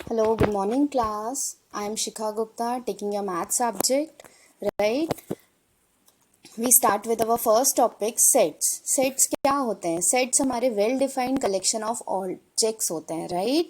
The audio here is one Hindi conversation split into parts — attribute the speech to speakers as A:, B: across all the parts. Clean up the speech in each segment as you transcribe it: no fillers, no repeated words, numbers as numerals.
A: Hello, good morning class. I am Shikha Gupta taking your math subject, right? We start with our first topic sets. Sets क्या होते हैं? Sets हमारे well defined collection of objects होते हैं, right?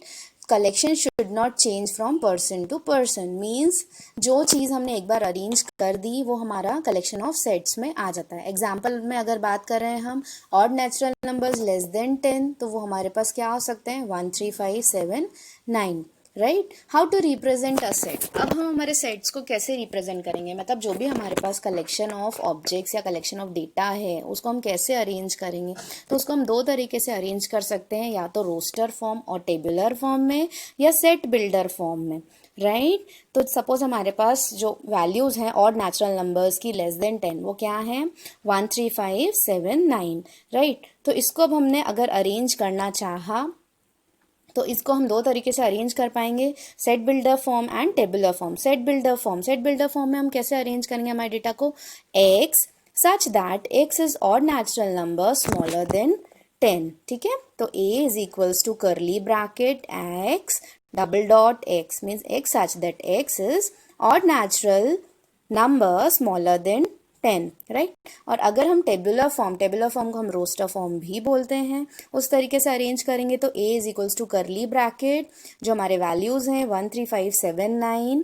A: Collection should not change from person to person. Means जो चीज़ हमने एक बार अरेंज कर दी वो हमारा collection of sets में आ जाता है. एग्जाम्पल में अगर बात कर रहे हैं हम odd natural numbers less than 10 तो वो हमारे पास क्या हो सकते हैं 1 3 5 7 9. Right. How to represent a set. अब हम हमारे सेट्स को कैसे रिप्रेजेंट करेंगे, मतलब जो भी हमारे पास कलेक्शन ऑफ ऑब्जेक्ट्स या कलेक्शन ऑफ डेटा है उसको हम कैसे अरेंज करेंगे. तो उसको हम दो तरीके से अरेंज कर सकते हैं, या तो रोस्टर फॉर्म और टेबुलर फॉर्म में या सेट बिल्डर फॉर्म में. राइट. तो सपोज हमारे पास जो वैल्यूज हैं ऑड नेचुरल नंबर्स की लेस देन 10 वो क्या है 1 3 5 7 9. राइट. तो इसको अब हमने अगर अरेंज करना चाहा तो इसको हम दो तरीके से अरेंज कर पाएंगे, set builder form and tabular form. Set builder form में हम कैसे अरेंज करेंगे हमारे डेटा को x such that x is odd natural number smaller than 10. ठीक है. तो a is equals to curly bracket x double dot x means x such that x is odd natural number smaller than 10. Right. और अगर हम टेबुलर फॉर्म को हम रोस्टर फॉर्म भी बोलते हैं, उस तरीके से अरेंज करेंगे तो a is equals to curly bracket जो हमारे वैल्यूज हैं 1 3 5 7 9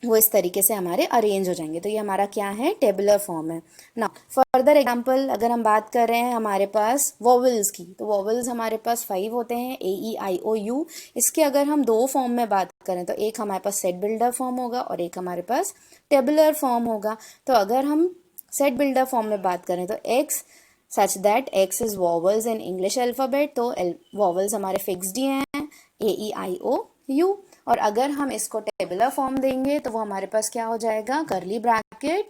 A: वो इस तरीके से हमारे अरेंज हो जाएंगे. तो ये हमारा क्या है टेबुलर फॉर्म है. ना फर्दर एग्जांपल अगर हम बात कर रहे हैं हमारे पास वोवेल्स की, तो वोवेल्स हमारे पास 5 होते हैं AEIOU. इसके अगर हम दो फॉर्म में बात करें तो एक हमारे पास सेट बिल्डर फॉर्म होगा और एक हमारे पास टेबुलर फॉर्म होगा. तो अगर हम सेट बिल्डर फॉर्म में बात करें तो x such that x is vowels in English alphabet, तो वोवेल्स हमारे फिक्स्ड ही हैं AEIOU. और अगर हम इसको टेबुलर फॉर्म देंगे तो वो हमारे पास क्या हो जाएगा करली bracket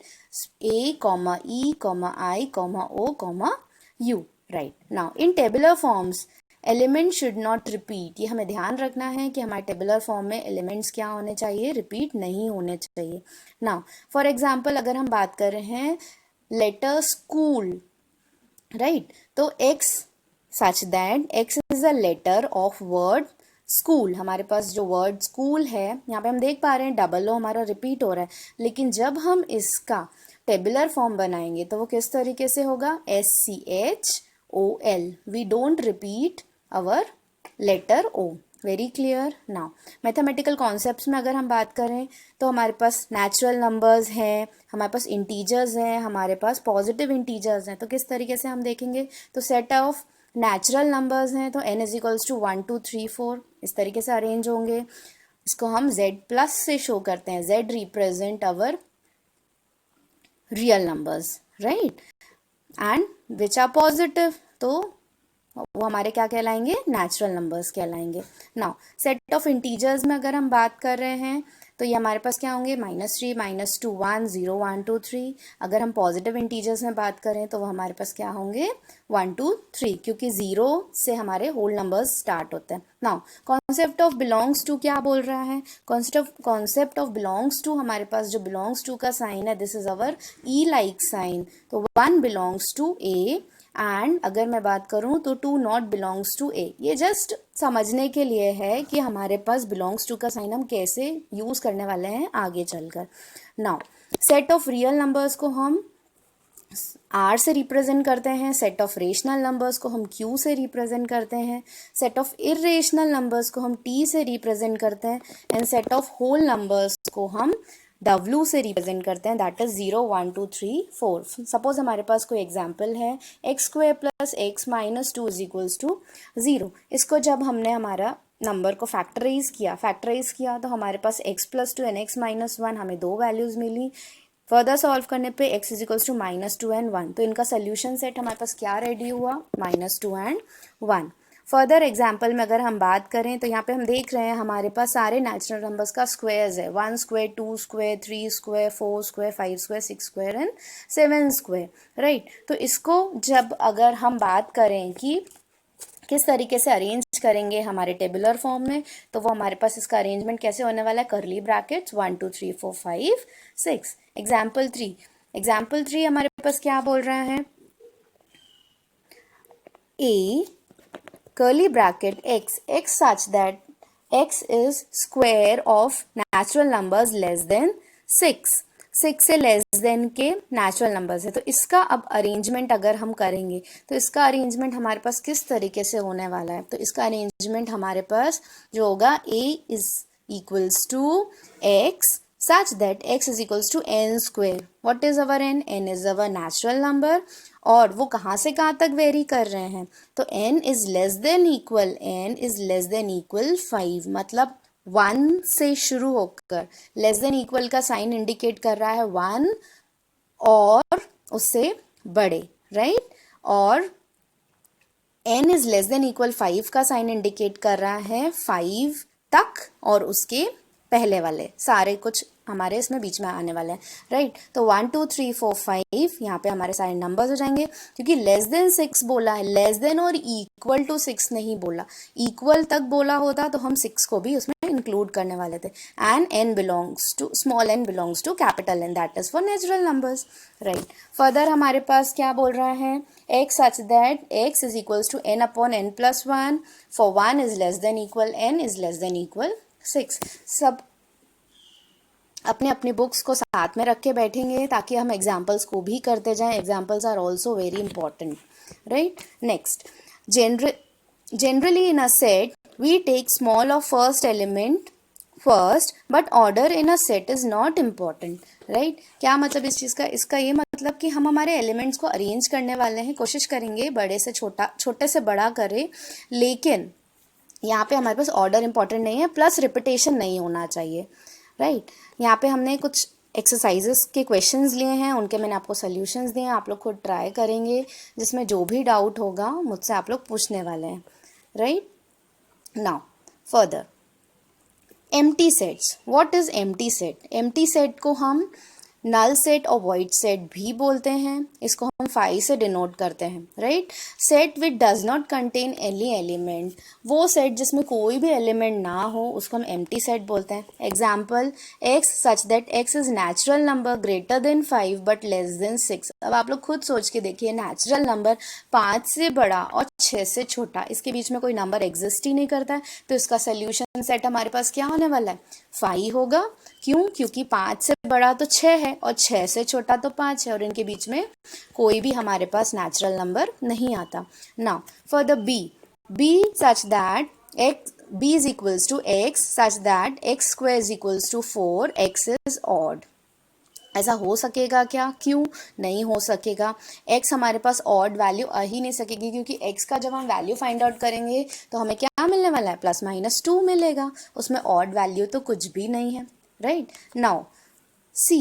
A: A, E, I, O, U. Right. Now in tabular forms element should not repeat. ये हमें ध्यान रखना है कि हमारे टेबुलर फॉर्म में एलिमेंट्स क्या होने चाहिए, रिपीट नहीं होने चाहिए. नाउ फॉर एग्जाम्पल अगर हम बात कर रहे हैं लेटर स्कूल. राइट. तो x such that x is a letter of word school. हमारे पास जो वर्ड स्कूल है यहाँ पे हम देख पा रहे हैं डबल ओ हमारा रिपीट हो रहा है, लेकिन जब हम इसका टेबुलर फॉर्म बनाएंगे तो वो किस तरीके से होगा SCHOL. We don't repeat our letter O. Very clear. Now mathematical concepts में अगर हम बात करें तो हमारे पास नेचुरल नंबर्स हैं, हमारे पास इंटीजर्स हैं, हमारे पास पॉजिटिव इंटीजर्स हैं. तो किस तरीके से हम देखेंगे तो सेट ऑफ नेचुरल नंबर्स हैं तो n इज इक्वल्स टू 1 2 3 4 इस तरीके से अरेंज होंगे. इसको हम z प्लस से शो करते हैं. z represent our real numbers. Right. And which are positive तो वो हमारे क्या कहलाएंगे नेचुरल नंबर्स कहलाएंगे. नाउ सेट ऑफ इंटीजर्स में अगर हम बात कर रहे हैं तो ये हमारे पास क्या होंगे -3 -2 1 0 1 2 3. अगर हम पॉजिटिव इंटीजर्स में बात करें तो वो हमारे पास क्या होंगे 1 2 3, क्योंकि 0 से हमारे होल नंबर्स स्टार्ट होते हैं. Now concept of belongs to क्या बोल रहा है, कॉन्सेप्ट ऑफ बिलोंग्स टू हमारे पास जो बिलोंग्स टू का साइन है this is our E like sign. तो 1 बिलोंग्स टू A एंड अगर मैं बात करूं तो 2 नॉट बिलोंग्स टू A. ये जस्ट समझने के लिए है कि हमारे पास बिलोंग्स टू का साइन हम कैसे यूज करने वाले हैं आगे चलकर. Now set of real numbers को हम R से रिप्रेजेंट करते हैं, सेट ऑफ रेशनल नंबर्स को हम Q से रिप्रेजेंट करते हैं, सेट ऑफ इरेशनल नंबर्स को हम T से रिप्रेजेंट करते हैं and set of whole numbers को हम W से रिप्रेजेंट करते हैं, दैट इज 0 1 2 3 4. सपोज हमारे पास कोई एग्जाम्पल है x² + x - 2 इज 0. इसको जब हमने हमारा नंबर को फैक्टराइज किया तो हमारे पास x + 2 and x - 1 हमें दो वैल्यूज मिली. फर्दर सॉल्व करने पे x is equals to -2 and 1. तो इनका सोल्यूशन सेट हमारे पास क्या रेडी हुआ -2 and 1. फर्दर एग्जाम्पल में अगर हम बात करें तो यहाँ पे हम देख रहे हैं हमारे पास सारे नेचुरल नंबर्स का स्क्वायर्स है 1 square 2 square 3 square 4 square 5 square 6 square and 7 square. Right. तो इसको जब अगर हम बात करें कि किस तरीके से अरेंज करेंगे हमारे टेबुलर फॉर्म में तो वो हमारे पास इसका अरेंजमेंट कैसे होने वाला है करली ब्रैकेट्स 1 2 3 4 5 6. एग्जाम्पल 3 हमारे पास क्या बोल रहा है A curly bracket x such that x is square of natural numbers less than 6. 6 से लेस देन के नेचुरल नंबर्स है, तो इसका अब अरेंजमेंट अगर हम करेंगे तो इसका अरेंजमेंट हमारे पास किस तरीके से होने वाला है, तो इसका अरेंजमेंट हमारे पास जो होगा a is equals to x such that x is equals to n square. What is our n? n is our natural number और वो कहाँ से कहाँ तक वेरी कर रहे हैं, तो n is less than equal, n is less than equal 5, मतलब 1 से शुरू होकर लेस देन इक्वल का साइन इंडिकेट कर रहा है 1 और उससे बड़े, राइट, और n is less than equal 5 का साइन इंडिकेट कर रहा है 5 तक और उसके पहले वाले सारे कुछ हमारे इसमें बीच में आने वाले हैं, राइट। तो 1 2 3 4 5 यहाँ पे हमारे सारे नंबर्स हो जाएंगे, क्योंकि लेस देन 6 बोला है, लेस देन और इक्वल टू 6 नहीं बोला, इक्वल तक बोला होता तो हम 6 को भी उसमें इंक्लूड करने वाले थे। And n belongs to small n belongs to capital n, that is for natural numbers, right. Further हमारे पास क्या बोल रहा है, x such that x is equals to n upon n plus 1 for 1 is less than equal n is less than equal 6। सब अपने अपनी बुक्स को साथ में रख के बैठेंगे ताकि हम एग्जाम्पल्स को भी करते जाएं, examples are also very important, right. Next, generally in a set we take small of first element first but order in a set is not important, right। क्या मतलब इस चीज़ का, इसका ये मतलब कि हम हमारे एलिमेंट्स को अरेंज करने वाले हैं, कोशिश करेंगे बड़े से छोटा, छोटे से बड़ा करें, लेकिन यहाँ पे हमारे पास ऑर्डर इंपॉर्टेंट नहीं है, प्लस रिपीटेशन नहीं होना चाहिए, राइट। यहाँ पे हमने कुछ एक्सरसाइजेस के क्वेश्चंस लिए हैं, उनके मैंने आपको सॉल्यूशंस दिए हैं, आप लोग खुद ट्राई करेंगे, जिसमें जो भी डाउट होगा मुझसे आप लोग पूछने वाले हैं, right. Now further, empty sets, what is empty set? Empty set को हम नल सेट और वॉइड सेट भी बोलते हैं, इसको हम 5 से डिनोट करते हैं, right. Set which does not contain any element, वो सेट जिसमें कोई भी एलिमेंट ना हो उसको हम एम्प्टी सेट बोलते हैं। Example, x such that x is natural number greater than 5 but less than 6। अब आप लोग खुद सोच के देखिए, नेचुरल नंबर 5 से बड़ा और 6 से छोटा, इसके बीच में कोई नंबर एग्जिस्ट ही नहीं करता है, तो इसका सोल्यूशन सेट हमारे पास क्या होने वाला है, 5 होगा। क्यों? क्योंकि 5 से बड़ा तो 6 है और 6 से छोटा तो 5 है और इनके बीच में कोई भी हमारे पास नेचुरल नंबर नहीं आता। Now for the b such that b is equals to x such that x square is equals to 4, x is odd। ऐसा हो सकेगा क्या? क्यों नहीं हो सकेगा? x हमारे पास ऑड वैल्यू आ ही नहीं सकेगी, क्योंकि x का जब हम वैल्यू फाइंड आउट करेंगे तो हमें क्या मिलने वाला है, +-2 मिलेगा, उसमें ऑड वैल्यू तो कुछ भी नहीं है, right. Now c,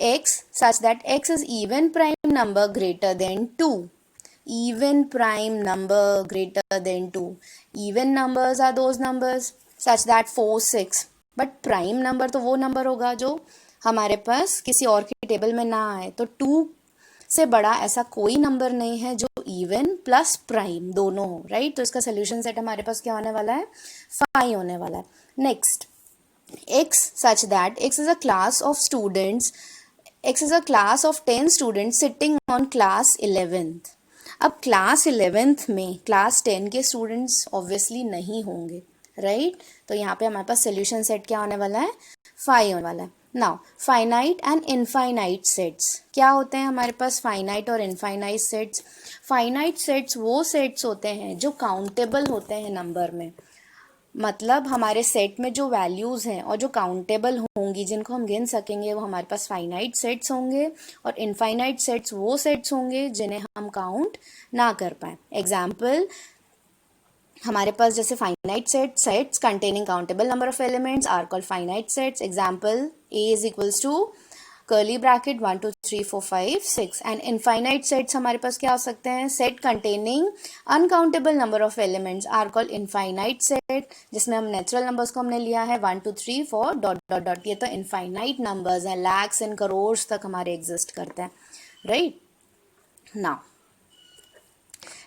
A: x such that x is even prime number greater than 2, even prime number greater than 2, even numbers are those numbers such that 4 6, but prime number तो वो नंबर होगा जो हमारे पास किसी और की टेबल में ना आए, तो 2 से बड़ा ऐसा कोई नंबर नहीं है जो इवन प्लस प्राइम दोनों हो, राइट। तो इसका सोल्यूशन सेट हमारे पास क्या होने वाला है, 5 होने वाला है। Next, x such that x is a class of students, x is a class of 10 students sitting on class 11th। अब क्लास 11th में क्लास 10 के स्टूडेंट्स ऑब्वियसली नहीं होंगे, राइट। तो यहाँ पे हमारे पास सोल्यूशन सेट क्या होने वाला है, 5 होने वाला है। Now finite and infinite sets, क्या होते हैं हमारे पास फाइनाइट और इनफाइनाइट सेट्स? फाइनाइट सेट्स वो सेट्स होते हैं जो काउंटेबल होते हैं नंबर में, मतलब हमारे सेट में जो वैल्यूज़ हैं और जो काउंटेबल होंगी, जिनको हम गिन सकेंगे, वो हमारे पास फाइनाइट सेट्स होंगे, और इनफाइनाइट सेट्स वो सेट्स होंगे जिन्हें हम काउंट ना कर पाएँ। एग्जाम्पल, हमारे पास जैसे finite sets containing countable number of elements are called finite sets. Example, a is equals to curly bracket 1 2 3 4 5 6। And infinite sets हमारे पास क्या हो सकते हैं, set containing uncountable number of elements are called infinite set, जिसमें हम नेचुरल नंबर्स को हमने लिया है 1 2 3 4 डॉट डॉट डॉट, ये तो इनफाइनाइट नंबर्स हैं, लैक्स एंड करोड्स तक हमारे एग्जिस्ट करते हैं, राइट। नाउ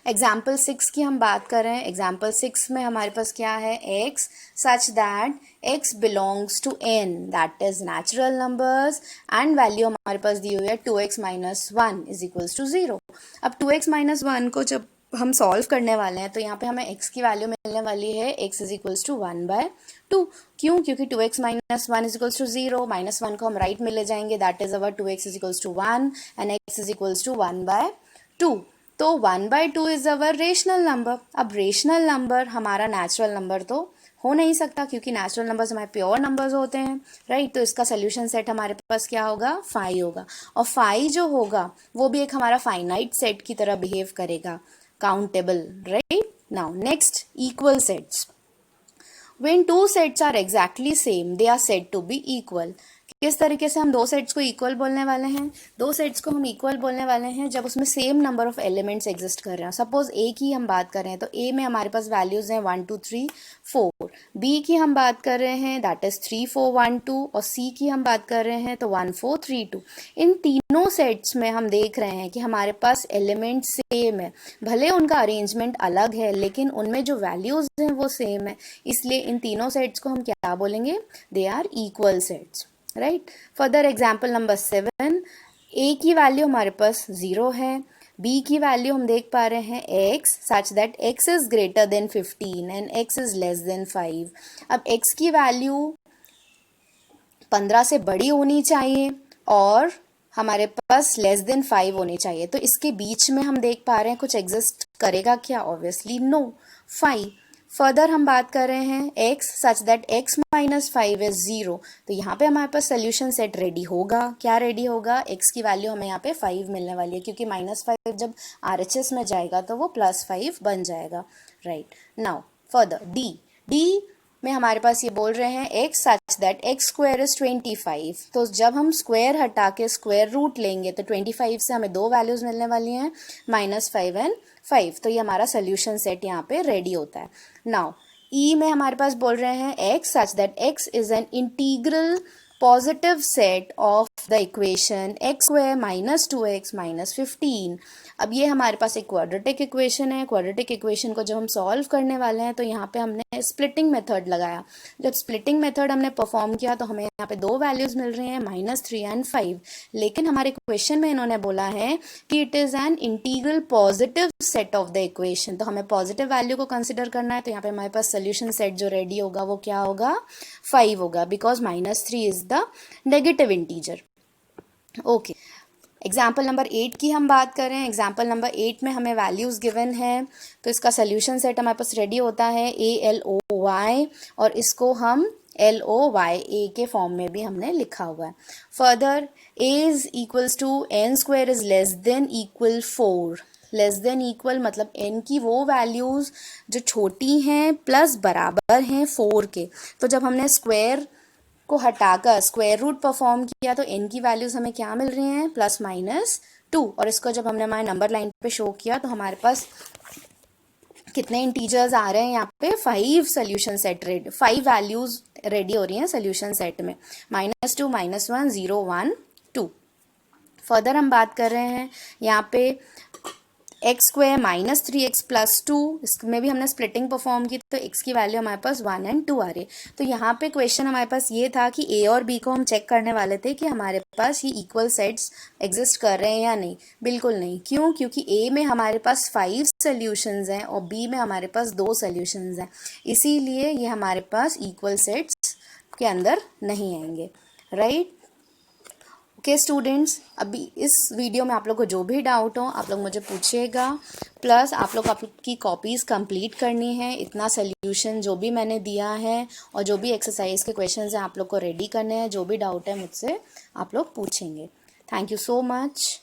A: एग्जाम्पल 6 की हम बात कर रहे हैं। एग्जाम्पल 6 में हमारे पास क्या है, x such that x belongs to n, that is natural numbers, and value हमारे पास दी हुई है 2x - 1 इज इक्वल्स टू 0। अब 2x - 1 को जब हम सॉल्व करने वाले हैं तो यहाँ पे हमें x की वैल्यू मिलने वाली है x इज इक्वल्स टू 1/2। क्यों? क्योंकि 2x minus 1 is equals to 0, -1 को हम राइट में ले जाएंगे, that is our 2x is equals to 1 and x is equals to 1/2। तो 1/2 इज अवर रेशनल नंबर। अब रेशनल नंबर हमारा नेचुरल नंबर तो हो नहीं सकता क्योंकि नेचुरल नंबर्स हमारे प्योर नंबर्स होते हैं, राइट। तो इसका सोल्यूशन सेट हमारे पास क्या होगा? 5 होगा। और 5 जो होगा वो भी एक हमारा फाइनाइट सेट की तरह बिहेव करेगा, countable, right. Now next, equal sets. When two sets are exactly same, they are said to be equal. किस तरीके से हम दो सेट्स को इक्वल बोलने वाले हैं? दो सेट्स को हम इक्वल बोलने वाले हैं जब उसमें same number of elements exist कर रहे हैं। सपोज ए की हम बात कर रहे हैं तो ए में हमारे पास वैल्यूज हैं 1 2 3 4। बी की हम बात कर रहे हैं दैट इज 3 4 1 2 और सी की हम बात कर रहे हैं तो 1 4 3 2। इन तीनों सेट्स में हम देख रहे हैं कि हमारे पास एलिमेंट सेम है, भले उनका अरेंजमेंट अलग है लेकिन उनमें जो वैल्यूज हैं वो सेम है, इसलिए इन तीनों सेट्स को हम क्या बोलेंगे? They are equal sets, right. Further example number 7, A की वैल्यू हमारे पास 0 है, बी की वैल्यू हम देख पा रहे हैं x such that x is greater than 15 and x is less then 5। अब x की वैल्यू 15 से बड़ी होनी चाहिए और हमारे पास लेस देन 5 होनी चाहिए, तो इसके बीच में हम देख पा रहे हैं कुछ एग्जिस्ट करेगा क्या? Obviously no, 5। फर्दर हम बात कर रहे हैं x such that x minus 5 is 0, तो यहाँ पे हमारे पास सोल्यूशन सेट रेडी होगा। क्या रेडी होगा? x की वैल्यू हमें यहाँ पे 5 मिलने वाली है क्योंकि -5 जब RHS में जाएगा तो वो +5 बन जाएगा, राइट। नाउ फर्दर d में हमारे पास ये बोल रहे हैं x such that x square is 25, तो जब हम स्क्वायर हटा के स्क्वायर रूट लेंगे तो 25 से हमें दो वैल्यूज मिलने वाली हैं -5 एंड 5, तो ये हमारा सोल्यूशन सेट यहाँ पे रेडी होता है। नाउ ई में हमारे पास बोल रहे हैं x such that x is an integral positive set of the equation x square minus 2x minus 15। अब ये हमारे पास एक क्वाड्रेटिक इक्वेशन है। क्वाड्रेटिक इक्वेशन को जब हम सॉल्व करने वाले हैं तो यहाँ पे हमने स्प्लिटिंग मेथड लगाया। जब स्प्लिटिंग मेथड हमने परफॉर्म किया तो हमें यहाँ पे दो वैल्यूज मिल रही हैं -3 एंड 5, लेकिन हमारे क्वेश्चन में इन्होंने बोला है कि it is an integral positive set of the equation, तो हमें पॉजिटिव वैल्यू को कंसिडर करना है। तो यहाँ पे हमारे पास सोल्यूशन सेट जो रेडी होगा वो क्या होगा? 5 होगा, because -3 is the negative integer. Okay, example number 8 की हम बात करें। एग्जाम्पल नंबर 8 में हमें वैल्यूज गिवन है तो इसका सोल्यूशन सेट हमारे पास रेडी होता है ALOY, और इसको हम LOYA के फॉर्म में भी हमने लिखा हुआ है। Further A is equals to n square is less than equal 4। Less than equal मतलब n की वो वैल्यूज जो छोटी हैं प्लस बराबर हैं 4 के, तो जब हमने स्क्वायर को हटाकर स्क्वायर रूट परफॉर्म किया तो n की वैल्यूज हमें क्या मिल रही हैं? +2। और इसको जब हमने हमारे नंबर लाइन पे शो किया तो हमारे पास कितने इंटीजर्स आ रहे हैं? यहाँ पे 5 solution set ready, 5 values ready हो रही हैं सोल्यूशन सेट में, -2 -1 0 1 2। फर्दर हम बात कर रहे हैं यहाँ पे x स्क्वायर -3x + 2, इसमें भी हमने स्प्लिटिंग परफॉर्म की तो x की वैल्यू हमारे पास 1 और 2 आ रही है। तो यहाँ पे क्वेश्चन हमारे पास ये था कि a और b को हम चेक करने वाले थे कि हमारे पास ये इक्वल सेट्स एग्जिस्ट कर रहे हैं या नहीं। बिल्कुल नहीं। क्यों? क्योंकि a में हमारे पास 5 सोल्यूशंस हैं और b में हमारे पास 2 सोल्यूशंस हैं, इसीलिए ये हमारे पास इक्वल सेट्स के अंदर नहीं आएंगे, राइट। ओके स्टूडेंट्स, अभी इस वीडियो में आप लोग को जो भी डाउट हो आप लोग मुझे पूछिएगा, प्लस आप लोग की कॉपीज़ कंप्लीट करनी है। इतना सोल्यूशन जो भी मैंने दिया है और जो भी एक्सरसाइज के क्वेश्चंस हैं आप लोग को रेडी करने हैं। जो भी डाउट है मुझसे आप लोग पूछेंगे। Thank you so much.